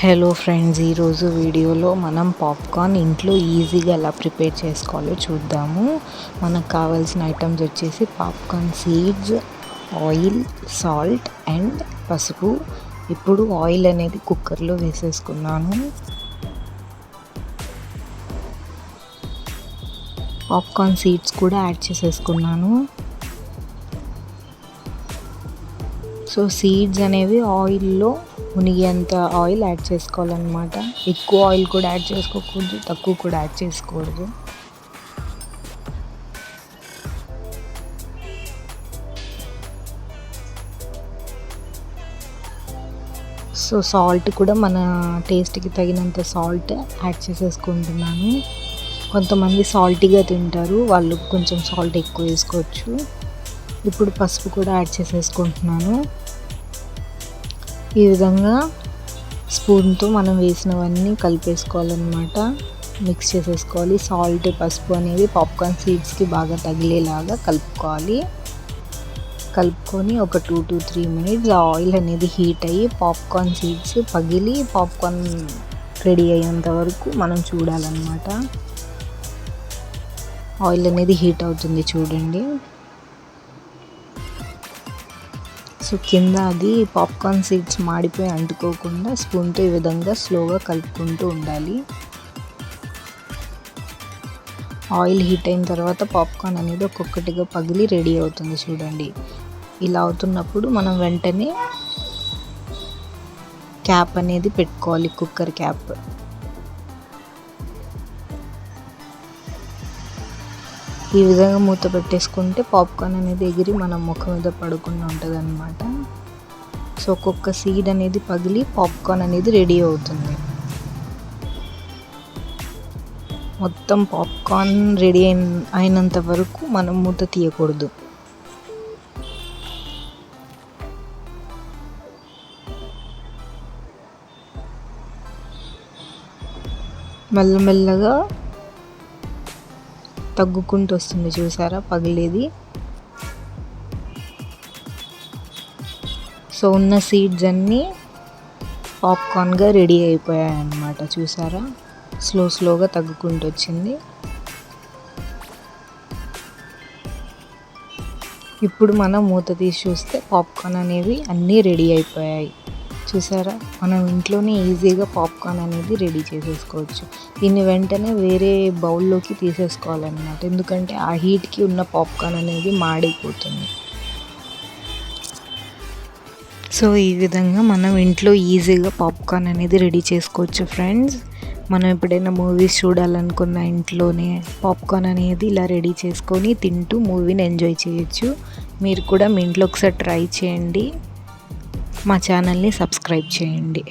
Hello friends, ఈరోజు వీడియోలో మనం పాప్కార్న్ ఇంట్లో ఈజీగా ఎలా ప్రిపేర్ చేసుకోవాలో చూద్దాము. మనకు కావాల్సిన ఐటమ్స్ వచ్చేసి popcorn seeds, oil, salt and పసుపు. ఇప్పుడు ఆయిల్ అనేది కుక్కర్లో వేసేసుకున్నాను. పాప్కార్న్ సీడ్స్ కూడా యాడ్ చేసేసుకున్నాను. సో సీడ్స్ అనేవి ఆయిల్లో మునిగేంత ఆయిల్ యాడ్ చేసుకోవాలన్నమాట. ఎక్కువ ఆయిల్ కూడా యాడ్ చేసుకోకూడదు, తక్కువ కూడా యాడ్ చేసుకోకూడదు. సో సాల్ట్ కూడా మన టేస్ట్కి తగినంత సాల్ట్ యాడ్ చేసేసుకుంటున్నాను. కొంతమంది సాల్టీగా తింటారు, వాళ్ళు కొంచెం సాల్ట్ ఎక్కువ వేసుకోవచ్చు. ఇప్పుడు పసుపు కూడా యాడ్ చేసేసుకుంటున్నాను. ఈ విధంగా స్పూన్తో మనం వేసినవన్నీ కలిపేసుకోవాలన్నమాట, మిక్స్ చేసేసుకోవాలి. సాల్ట్, పసుపు అనేది పాప్కార్న్ సీడ్స్కి బాగా తగిలేలాగా కలుపుకొని ఒక 2 to 3 minutes ఆయిల్ అనేది హీట్ అయ్యి పాప్కార్న్ సీడ్స్ పగిలి పాప్కార్న్ రెడీ అయ్యేంత వరకు మనం చూడాలన్నమాట. ఆయిల్ అనేది హీట్ అవుతుంది చూడండి. సో కింద అది పాప్కార్న్ సీడ్స్ మాడిపోయి అంటుకోకుండా స్పూన్తో ఈ విధంగా స్లోగా కలుపుకుంటూ ఉండాలి. ఆయిల్ హీట్ అయిన తర్వాత పాప్కార్న్ అనేది ఒక్కొక్కటిగా పగిలి రెడీ అవుతుంది చూడండి. ఇలా అవుతున్నప్పుడు మనం వెంటనే క్యాప్ అనేది పెట్టుకోవాలి, కుక్కర్ క్యాప్. ఈ విధంగా మూత పెట్టేసుకుంటే పాప్కార్న్ అనేది ఎగిరి మన ముఖం మీద పడకుండా ఉంటుంది అన్నమాట. సో ఒక్కొక్క సీడ్ అనేది పగిలి పాప్కార్న్ అనేది రెడీ అవుతుంది. మొత్తం పాప్కార్న్ రెడీ అయినంత వరకు మనం మూత తీయకూడదు. మెల్లమెల్లగా తగ్గుకుంటూ వస్తుంది చూసారా పగిలేది. సో ఉన్న సీడ్స్ అన్నీ పాప్కార్న్గా రెడీ అయిపోయాయి అన్నమాట. చూసారా, స్లోగా తగ్గుకుంటూ వచ్చింది. ఇప్పుడు మనం మూత తీసి చూస్తే పాప్కార్న్ అనేవి అన్నీ రెడీ అయిపోయాయి. చూసారా, మనం ఇంట్లోనే ఈజీగా పాప్కార్న్ అనేది రెడీ చేసేసుకోవచ్చు. దీన్ని వెంటనే వేరే బౌల్లోకి తీసేసుకోవాలన్నమాట, ఎందుకంటే ఆ హీట్కి ఉన్న పాప్కార్న్ అనేది మాడిపోతుంది. సో ఈ విధంగా మనం ఇంట్లో ఈజీగా పాప్కార్న్ అనేది రెడీ చేసుకోవచ్చు ఫ్రెండ్స్. మనం ఎప్పుడైనా మూవీస్ చూడాలనుకున్న ఇంట్లోనే పాప్కార్న్ అనేది ఇలా రెడీ చేసుకొని తింటూ మూవీని ఎంజాయ్ చేయొచ్చు. మీరు కూడా మీ ఇంట్లో ఒకసారి ట్రై చేయండి. మా ఛానల్ని సబ్స్క్రైబ్ చేయండి.